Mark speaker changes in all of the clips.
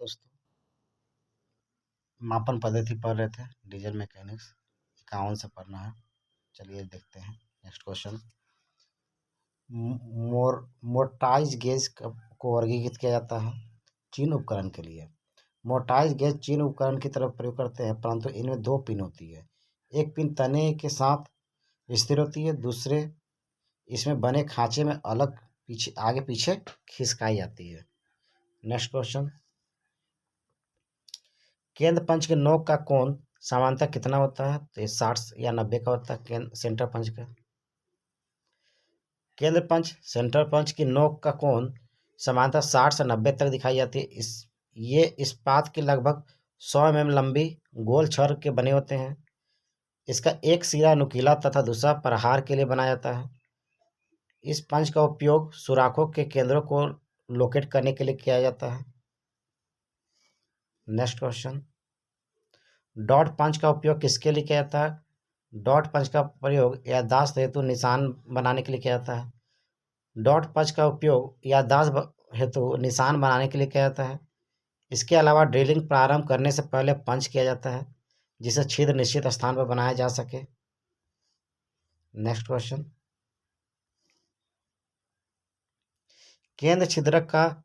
Speaker 1: दोस्तों, मापन पद्धति पढ़ रहे थे, डीजल मैकेनिक्स 51 से पढ़ना है। चलिए देखते हैं नेक्स्ट क्वेश्चन। मोर्टाइज गेज को वर्गीकृत किया जाता है चीन उपकरण के लिए। मोर्टाइज गेज चीन उपकरण की तरफ प्रयोग करते हैं, परंतु इनमें दो पिन होती है। एक पिन तने के साथ स्थिर होती है, दूसरे इसमें बने खांचे में अलग पीछे आगे पीछे खिसकाई जाती है। Next question. केंद्र पंच के नोक का कोण सामान्यतः कितना होता है? तो ये 60 या 90 का होता है सेंटर पंच का। केंद्र पंच सेंटर पंच की नोक का कोण सामान्यतः 60 से 90 तक दिखाई जाती है। ये इस्पात की लगभग 100 mm लंबी गोल छड़ के बने होते हैं। इसका एक सिरा नुकीला तथा दूसरा प्रहार के लिए बनाया जाता है। इस पंच का उपयोग सुराखों के केंद्रों को लोकेट करने के लिए किया जाता है। Next question. डॉट पंच का उपयोग किसके लिए किया जाता है? डॉट पंच का प्रयोग याददाश्त हेतु निशान बनाने के लिए किया जाता है। डॉट पंच का उपयोग याददाश्त हेतु निशान बनाने के लिए किया जाता है। इसके अलावा ड्रिलिंग प्रारंभ करने से पहले पंच किया जाता है, जिससे छिद्र निश्चित स्थान पर बनाया जा सके। Next question. केंद्र छिद्रक का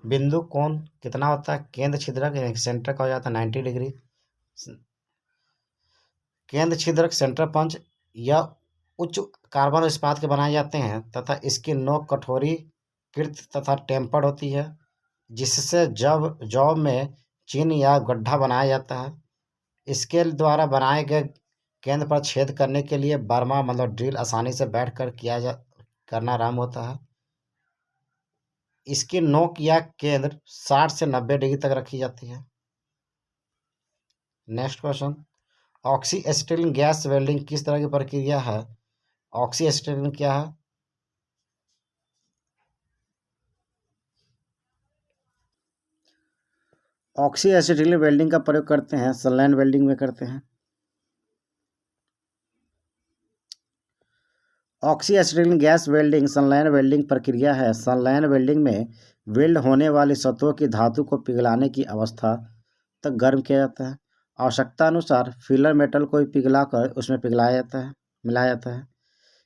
Speaker 1: बिंदु कोण कितना होता है? केंद्र छिद्रक सेंटर का हो जाता है 90 डिग्री। केंद्र छिद्रक सेंटर पंच या उच्च कार्बन इस्पात के बनाए जाते हैं तथा इसकी नोक कठोरीकृत तथा टेम्पर्ड होती है, जिससे जब जौ में चिन्ह या गड्ढा बनाया जाता है। इसके द्वारा बनाए गए केंद्र पर छेद करने के लिए बर्मा मतलब ड्रिल आसानी से बैठकर करना आराम होता है। इसकी नोक या केंद्र 60 से 90 डिग्री तक रखी जाती है। Next question. Oxy acetylene gas welding किस तरह की प्रक्रिया है? ऑक्सी एसिटिलीन क्या है? ऑक्सी एसिटिलीन वेल्डिंग का प्रयोग करते हैं, सनलाइन वेल्डिंग में करते हैं। ऑक्सी एसिटिलीन गैस वेल्डिंग सनलाइन वेल्डिंग प्रक्रिया है। सनलाइन वेल्डिंग में वेल्ड होने वाली सतहों की धातु को पिघलाने की अवस्था तक गर्म किया जाता है। आवश्यकता अनुसार फिलर मेटल को पिघलाकर उसमें मिलाया जाता है।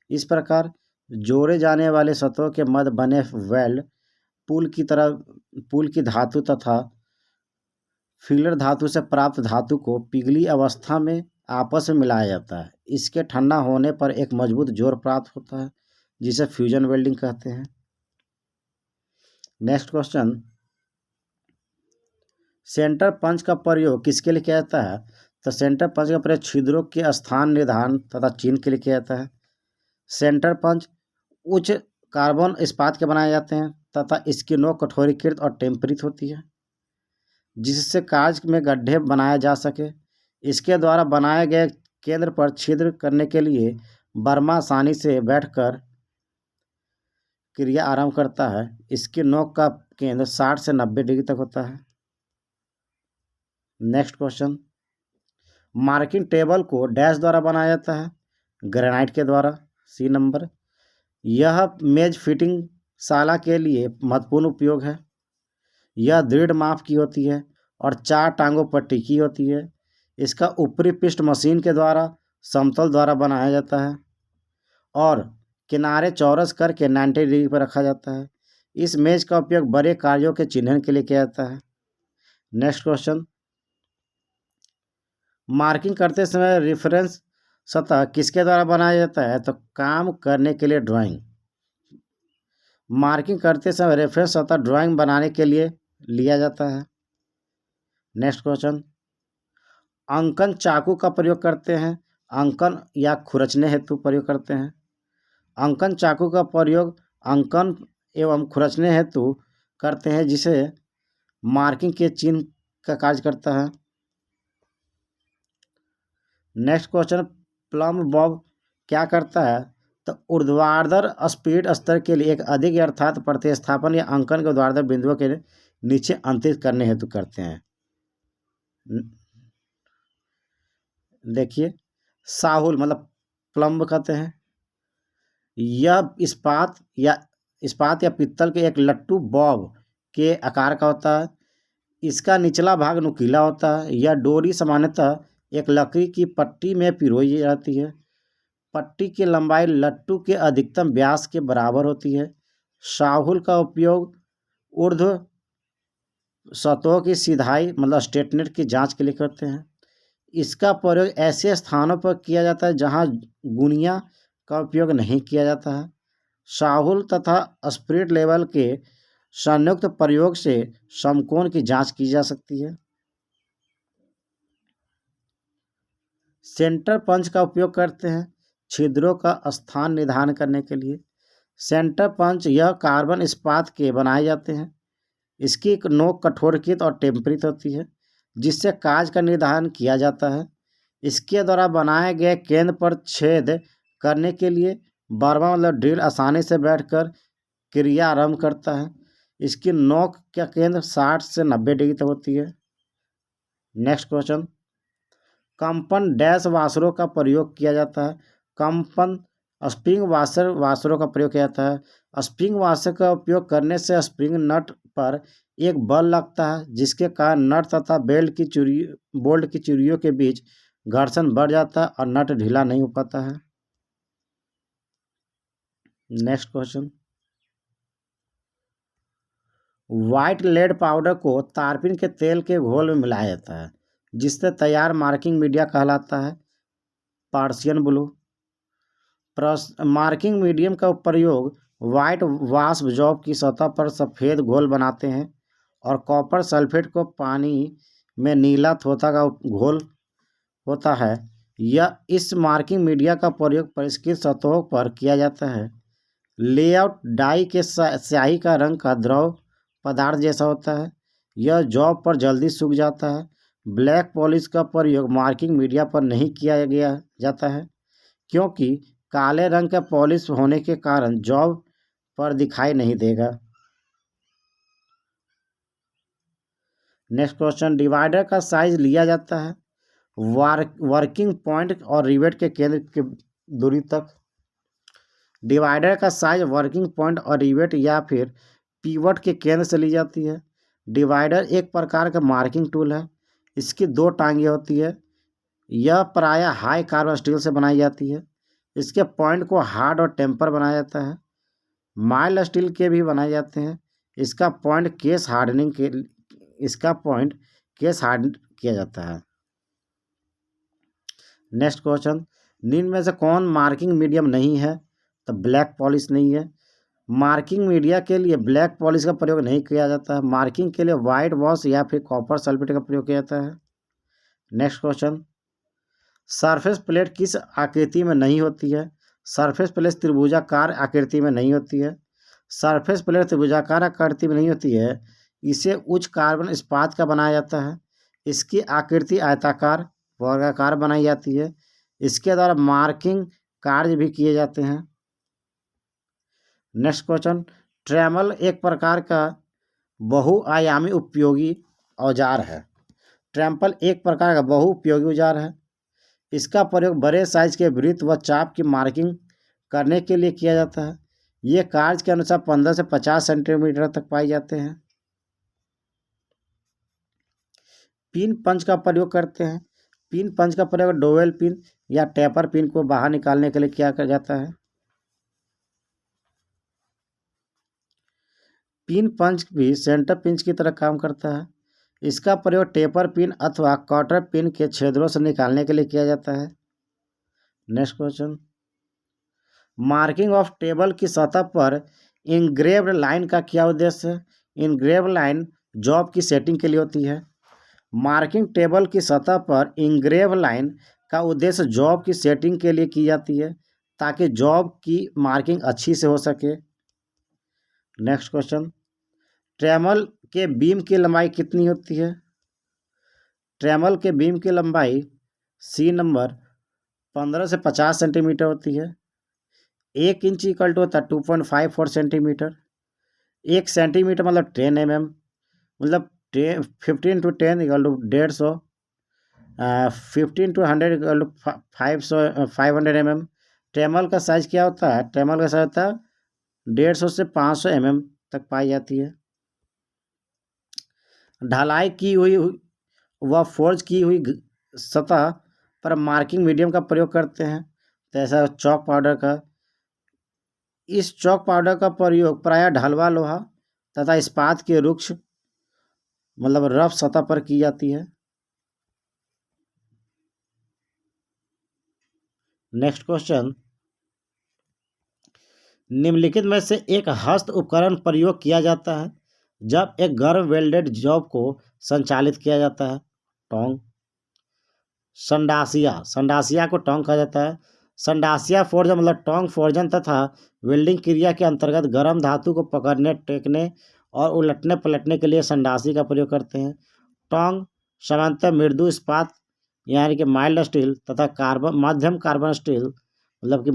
Speaker 1: इस प्रकार जोड़े जाने वाले सतहों के मध्य बने वेल्ड पुल की धातु तथा फिलर धातु से प्राप्त धातु को पिघली अवस्था में आपस में मिलाया जाता है। इसके ठंडा होने पर एक मजबूत जोड़ प्राप्त होता है, जिसे फ्यूजन वेल्डिंग कहते हैं। Next question. सेंटर पंच का प्रयोग किसके लिए किया जाता है? तो सेंटर पंच का प्रयोग छिद्रों के स्थान निर्धारण तथा चिन्ह के लिए किया जाता है। सेंटर पंच उच्च कार्बन इस्पात के बनाए जाते हैं तथा इसकी नोक कठोरीकृत और टेम्परित होती है, जिससे कांच में गड्ढे बनाया जा सके। इसके द्वारा बनाए गए केंद्र पर छिद्र करने के लिए बर्मा आसानी से बैठकर क्रिया आरंभ करता है। इसकी नोक का केंद्र 60 से 90 डिग्री तक होता है। Next question. मार्किंग टेबल को डैश द्वारा बनाया जाता है, ग्रेनाइट के द्वारा। C number. यह मेज फिटिंग शाला के लिए महत्वपूर्ण उपयोग है। यह दृढ़ माप की होती है और 4 टांगों पर टिकी होती है। इसका ऊपरी पृष्ठ मशीन के द्वारा समतल द्वारा बनाया जाता है और किनारे चौरस करके 90 डिग्री पर रखा जाता है। इस मेज का उपयोग बड़े कार्यों के चिन्हन के लिए किया जाता है। Next question. मार्किंग करते समय रेफरेंस सतह किसके द्वारा बनाया जाता है? तो काम करने के लिए ड्राइंग। मार्किंग करते समय रेफरेंस सतह ड्राइंग बनाने के लिए लिया जाता है। Next question. अंकन चाकू का प्रयोग करते हैं, अंकन या खुरचने हेतु प्रयोग करते हैं। अंकन चाकू का प्रयोग अंकन एवं खुरचने हेतु करते हैं, जिसे मार्किंग के चिन्ह का कार्य करता है। Next question. प्लम बॉब क्या करता है? तो ऊर्ध्वाधर स्पीड स्तर के लिए एक अधिक अर्थात प्रतिस्थापन या अंकन के ऊर्ध्वाधर बिंदुओं के नीचे अंतरित करने हेतु करते हैं। देखिए, साहुल मतलब प्लम्ब कहते हैं। यह इस्पात या पित्तल के एक लट्टू बॉब के आकार का होता है। इसका निचला भाग नुकीला होता है। यह डोरी सामान्यतः एक लकड़ी की पट्टी में पिरोई जाती है। पट्टी की लंबाई लट्टू के अधिकतम व्यास के बराबर होती है। शाहुल का उपयोग ऊर्ध्व सतहों की सिधाई मतलब स्ट्रेटनेट की जांच के लिए करते हैं। इसका प्रयोग ऐसे स्थानों पर किया जाता है जहां गुनिया का उपयोग नहीं किया जाता है। शाहुल तथा स्पिरिट लेवल के संयुक्त प्रयोग से समकोण की जांच की जा सकती है। सेंटर पंच का उपयोग करते हैं छिद्रों का स्थान निर्धारण करने के लिए। सेंटर पंच यह कार्बन इस्पात के बनाए जाते हैं। इसकी एक नोक कठोरकृत और टेम्परित होती है जिससे काज का निर्धारण किया जाता है। इसके द्वारा बनाए गए केंद्र पर छेद करने के लिए बर्मा मतलब ड्रिल आसानी से बैठकर क्रिया आरंभ करता है। इसकी नोक का केंद्र 60 से 90 डिग्री तक होती है। नेक्स्ट क्वेश्चन, कंपन डैश वाशरों का प्रयोग किया जाता है। कंपन स्प्रिंग वाशरों का प्रयोग किया जाता है। स्प्रिंग वाशर का उपयोग करने से स्प्रिंग नट पर एक बल लगता है जिसके कारण नट तथा बोल्ट की चूड़ियों के बीच घर्षण बढ़ जाता है और नट ढीला नहीं हो पाता है। Next question, white lead powder को तारपीन के तेल के घोल में मिलाया जाता है जिससे तैयार मार्किंग मीडिया कहलाता है। Persian blue. मार्किंग मीडियम का प्रयोग व्हाइट वाश जॉब की सतह पर सफ़ेद घोल बनाते हैं और कॉपर सल्फेट को पानी में नीला थोथा का घोल होता है। यह इस मार्किंग मीडिया का प्रयोग परिष्कृत सतहों पर किया जाता है। लेआउट डाई के स्याही का रंग का द्रव पदार्थ जैसा होता है। यह जॉब पर जल्दी सूख जाता है। ब्लैक पॉलिश का प्रयोग मार्किंग मीडिया पर नहीं किया गया जाता है क्योंकि काले रंग का पॉलिश होने के कारण जॉब पर दिखाई नहीं देगा। नेक्स्ट क्वेश्चन, डिवाइडर का साइज लिया जाता है वर्किंग पॉइंट और रिवेट के केंद्र की दूरी तक। डिवाइडर का साइज वर्किंग पॉइंट और रिवेट या फिर पीवट के केंद्र से ली जाती है। डिवाइडर एक प्रकार का मार्किंग टूल है। इसकी 2 टांगें होती है। यह प्रायः हाई कार्बन स्टील से बनाई जाती है। इसके पॉइंट को हार्ड और टेम्पर बनाया जाता है। माइल्ड स्टील के भी बनाए जाते हैं। इसका पॉइंट केस हार्ड किया जाता है। नेक्स्ट क्वेश्चन, निम्न में से कौन मार्किंग मीडियम नहीं है? तो ब्लैक पॉलिश नहीं है। मार्किंग मीडिया के लिए ब्लैक पॉलिश का प्रयोग नहीं किया जाता है। मार्किंग के लिए वाइट वॉश या फिर कॉपर सल्फेट का प्रयोग किया जाता है। नेक्स्ट क्वेश्चन, सरफेस प्लेट किस आकृति में नहीं होती है? सरफेस प्लेट त्रिभुजाकार आकृति में नहीं होती है। सरफेस प्लेट त्रिभुजाकार आकृति में नहीं होती है। इसे उच्च कार्बन इस्पात का बनाया जाता है। इसकी आकृति आयताकार वर्गाकार बनाई जाती है। इसके द्वारा मार्किंग कार्य भी किए जाते हैं। नेक्स्ट क्वेश्चन, ट्रेमल एक प्रकार का बहुआयामी उपयोगी औजार है। ट्रैम्पल एक प्रकार का बहुउपयोगी औजार है। इसका प्रयोग बड़े साइज के वृत्त व चाप की मार्किंग करने के लिए किया जाता है। ये कार्य के अनुसार 15 से 50 सेंटीमीटर तक पाए जाते हैं। पिन पंच का प्रयोग करते हैं। पिन पंच का प्रयोग डोवेल पिन या टेपर पिन को बाहर निकालने के लिए किया जाता है। पिन पंच भी सेंटर पिंच की तरह काम करता है। इसका प्रयोग टेपर पिन अथवा कॉटर पिन के छेदों से निकालने के लिए किया जाता है। Next question, marking of table की सतह पर इंग्रेव्ड लाइन का क्या उद्देश्य है? इंग्रेव्ड लाइन जॉब की सेटिंग के लिए होती है। मार्किंग टेबल की सतह पर इंग्रेव लाइन का उद्देश्य जॉब की सेटिंग के लिए की जाती है ताकि जॉब की मार्किंग अच्छी से हो सके। नेक्स्ट क्वेश्चन, ट्रेमल के बीम की लंबाई कितनी होती है? ट्रेमल के बीम की लंबाई सी नंबर 15 से 50 सेंटीमीटर होती है। 1 इंच इक्वल टू होता है 2.54 सेंटीमीटर। 1 सेंटीमीटर मतलब 10 mm, मतलब 15 to 10 equal to 150। 15 to 100 equal to 500 mm। Trammel का साइज क्या होता है? ट्रेमल का साइज होता है 150 से 500 mm तक पाई जाती है। ढलाई की हुई व फोर्ज की हुई सतह पर मार्किंग मीडियम का प्रयोग करते हैं। तो ऐसा चॉक पाउडर का, इस चॉक पाउडर का प्रयोग प्रायः ढलवा लोहा तथा इस्पात के रुक्ष मतलब रफ सतह पर की जाती है। नेक्स्ट क्वेश्चन, निम्नलिखित में से एक हस्त उपकरण प्रयोग किया जाता है जब एक गर्म वेल्डेड जॉब को संचालित किया जाता है। टोंग। संडासिया, संडासिया को टोंग कहा जाता है। संडासिया फोर्ज मतलब टोंग फोर्जन तथा वेल्डिंग क्रिया के अंतर्गत गर्म धातु को पकड़ने, टेकने और उलटने पलटने के लिए संडासी का प्रयोग करते हैं। टोंग सामान्यतः मृदु इस्पात यानी कि माइल्ड स्टील तथा कार्बन मध्यम कार्बन स्टील मतलब कि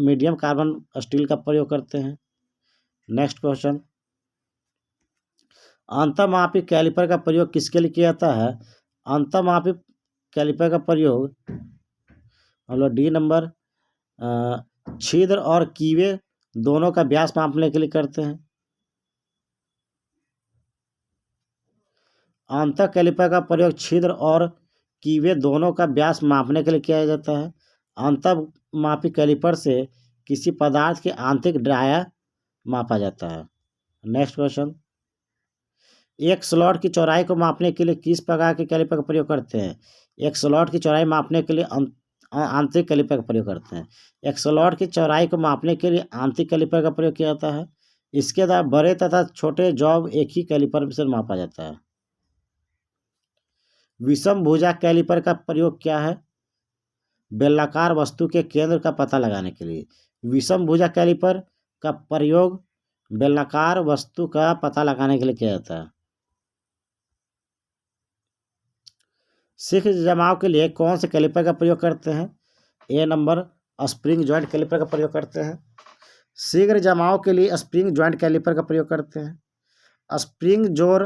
Speaker 1: मीडियम कार्बन स्टील का प्रयोग करते हैं। नेक्स्ट क्वेश्चन, अंतर्मापी कैलिपर का प्रयोग किसके लिए किया जाता है? अंतर्मापी कैलिपर का प्रयोग मतलब डी नंबर छिद्र और कीवे दोनों का व्यास मापने के लिए करते हैं। अंतर कैलिपर का प्रयोग छिद्र और कीवे दोनों का व्यास मापने के लिए किया जाता है। अंतर्मापी कैलिपर से किसी पदार्थ के आंतरिक डाया मापा जाता है। नेक्स्ट क्वेश्चन, एक स्लॉट की चौड़ाई को मापने के लिए किस प्रकार के कैलिपर का प्रयोग करते हैं? एक स्लॉट की चौड़ाई मापने के लिए आंतरिक कैलिपर का प्रयोग करते हैं। एक स्लॉट की चौड़ाई को मापने के लिए आंतरिक कैलिपर का प्रयोग किया जाता है। इसके द्वारा बड़े तथा छोटे जॉब एक ही कैलिपर से मापा जाता है। विषम भुजा कैलिपर का प्रयोग क्या है? बेलनाकार वस्तु के केंद्र का पता लगाने के लिए। विषम भुजा कैलिपर का प्रयोग बेलनाकार वस्तु का पता लगाने के लिए किया जाता है। शीघ्र जमाव के लिए कौन से कैलिपर का प्रयोग करते हैं? ए नंबर स्प्रिंग जॉइंट कैलिपर का प्रयोग करते हैं। शीघ्र जमाव के लिए स्प्रिंग जॉइंट कैलिपर का प्रयोग करते हैं। स्प्रिंग जोर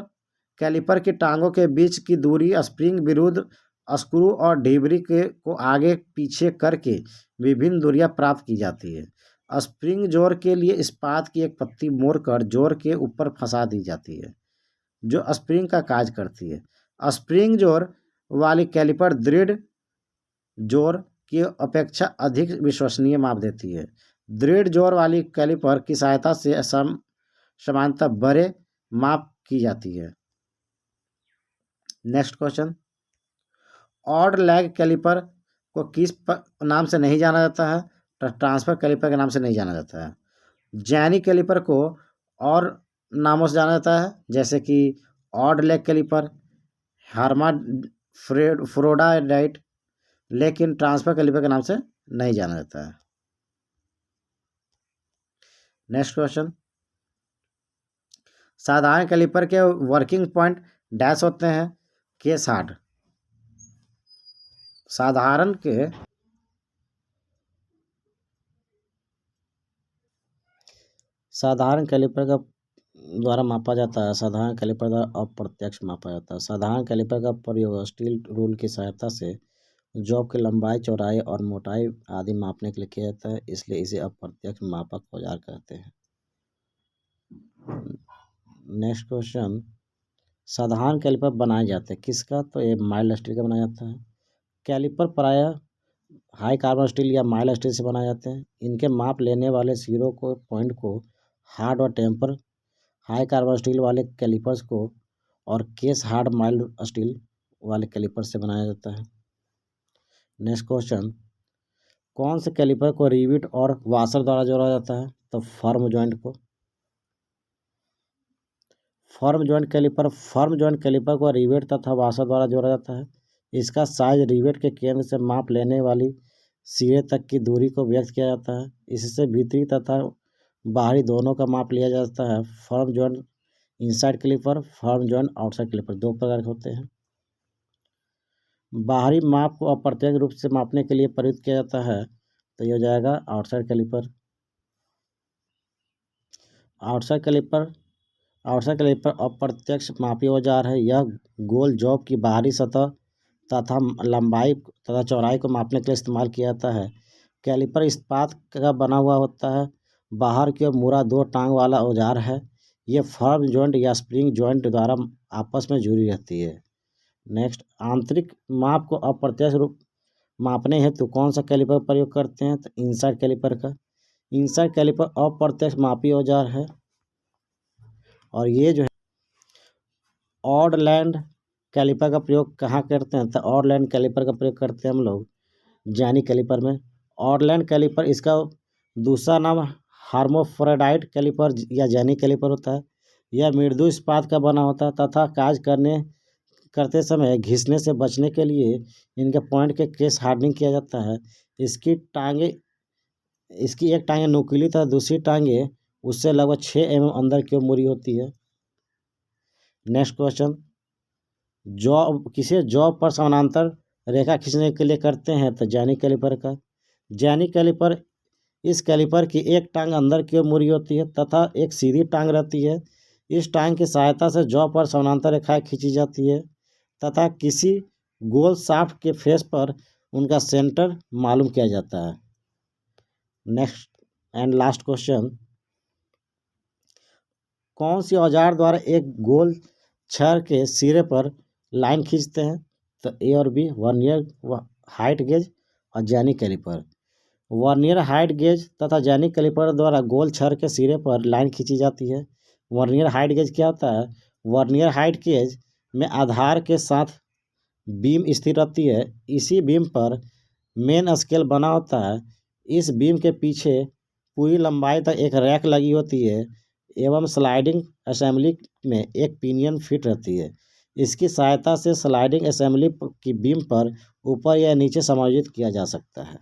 Speaker 1: कैलिपर की टांगों के बीच की दूरी स्प्रिंग विरुद्ध स्क्रू और ढिबरी को आगे पीछे करके विभिन्न दूरियां प्राप्त की जाती है। स्प्रिंग जोर के लिए इस्पात की एक पत्ती मोड़कर जोर के ऊपर फंसा दी जाती है जो स्प्रिंग का कार्य करती है। स्प्रिंग जोर वाली कैलिपर दृढ़ जोर की अपेक्षा अधिक विश्वसनीय माप देती है। दृढ़ जोर वाली कैलिपर की सहायता से सामान्यतः बड़े माप की जाती है। Next question, odd leg calliper को किस नाम से नहीं जाना जाता है? ट्रांसफर कैलिपर के नाम से नहीं जाना जाता है। जैनी कैलिपर को और नामों से जाना जाता है जैसे कि ऑड लैग कैलिपर, हर्माफ्रोडाइट, लेकिन ट्रांसफर कैलिपर के नाम से नहीं जाना जाता है। नेक्स्ट क्वेश्चन, साधारण कैलिपर के वर्किंग पॉइंट डैश होते हैं। Case hard. साधारण कैलिपर का द्वारा मापा जाता है। साधारण कैलिपर द्वारा अप्रत्यक्ष मापा जाता है। साधारण कैलिपर का प्रयोग स्टील रूल की सहायता से जॉब की लंबाई, चौड़ाई और मोटाई आदि मापने के लिए किया जाता है, इसलिए इसे अप्रत्यक्ष मापक औजार कहते हैं। नेक्स्ट क्वेश्चन, साधारण कैलिपर बनाए जाते हैं किसका? तो ये माइल्ड स्टील का बनाया जाता है। कैलिपर प्रायः हाई कार्बन स्टील या माइल्ड स्टील से बनाए जाते हैं। इनके माप लेने वाले सिरों को पॉइंट को हार्ड और टेम्पर हाई कार्बन स्टील वाले कैलिपर्स को और केस हार्ड माइल्ड स्टील वाले कैलिपर से बनाया जाता है। नेक्स्ट क्वेश्चन, कौन से कैलिपर को रिविट और वाशर द्वारा जोड़ा जाता है? तो फर्म जॉइंट को। फर्म जॉइंट कैलिपर को रिवेट तथा वाशर द्वारा जोड़ा जाता है। इसका साइज रिवेट के केंद्र से माप लेने वाली सिरे तक की दूरी को व्यक्त किया जाता है। इससे भीतरी तथा बाहरी दोनों का माप लिया जाता है। Firm joint inside calliper, firm joint outside calliper दो प्रकार के होते हैं। बाहरी माप को अप्रत्यक्ष रूप से मापने के लिए प्रयुक्त किया जाता है तो ये हो जाएगा आउटसाइड कैलिपर। आउटसाइड कैलिपर अप्रत्यक्ष मापी औजार है। यह गोल जॉब की बाहरी सतह तथा लंबाई तथा चौड़ाई को मापने के लिए इस्तेमाल किया जाता है। कैलिपर इस्पात का बना हुआ होता है। बाहर की ओर मुड़ा दो टांग वाला औजार है। ये फर्म जॉइंट या स्प्रिंग जॉइंट द्वारा आपस में जुड़ी रहती है। नेक्स्ट, आंतरिक माप को अप्रत्यक्ष रूप मापने हेतु कौन सा कैलिपर प्रयोग करते हैं? तो इनसाइड कैलिपर का। इनसाइड कैलिपर अप्रत्यक्ष मापी औजार है और ये जो है ऑडलैंड कैलिपर का प्रयोग कहाँ करते हैं? तो ऑडलैंड कैलिपर का प्रयोग करते हैं हम लोग जैनी कैलिपर में। ऑडलैंड कैलिपर, इसका दूसरा नाम हार्मोफ्रोडाइट कैलिपर या जैनी कैलिपर होता है। यह मृदु इस्पात का बना होता है तथा कार्य करते समय घिसने से बचने के लिए इनके पॉइंट के केस हार्डनिंग किया जाता है। इसकी एक टांगे नुकीली तथा दूसरी टांगे उससे लगभग 6 mm अंदर की ओर मुड़ी होती है। नेक्स्ट क्वेश्चन, किसे जॉब पर समानांतर रेखा खींचने के लिए करते हैं? तो जैनी कैलिपर का। जैनी कैलिपर, इस कैलिपर की एक टांग अंदर की ओर मुड़ी होती है तथा एक सीधी टांग रहती है। इस टांग की सहायता से जॉब पर समानांतर रेखाएं खींची जाती है तथा किसी गोल शाफ्ट के फेस पर उनका सेंटर मालूम किया जाता है। नेक्स्ट एंड लास्ट क्वेश्चन, कौन सी औजार द्वारा एक गोल छड़ के सिरे पर लाइन खींचते हैं? तो ए और बी, वर्नियर हाइट गेज और जैनी कैलिपर। वर्नियर हाइट गेज तथा जैनी कैलिपर द्वारा गोल छड़ के सिरे पर लाइन खींची जाती है। वर्नियर हाइट गेज क्या होता है? वर्नियर हाइट गेज में आधार के साथ बीम स्थिर रहती है। इसी बीम पर मेन स्केल बना होता है। इस बीम के पीछे पूरी लंबाई तक एक रैक लगी होती है एवं स्लाइडिंग असेंबली में एक पिनियन फिट रहती है। इसकी सहायता से स्लाइडिंग असेंबली की बीम पर ऊपर या नीचे समायोजित किया जा सकता है।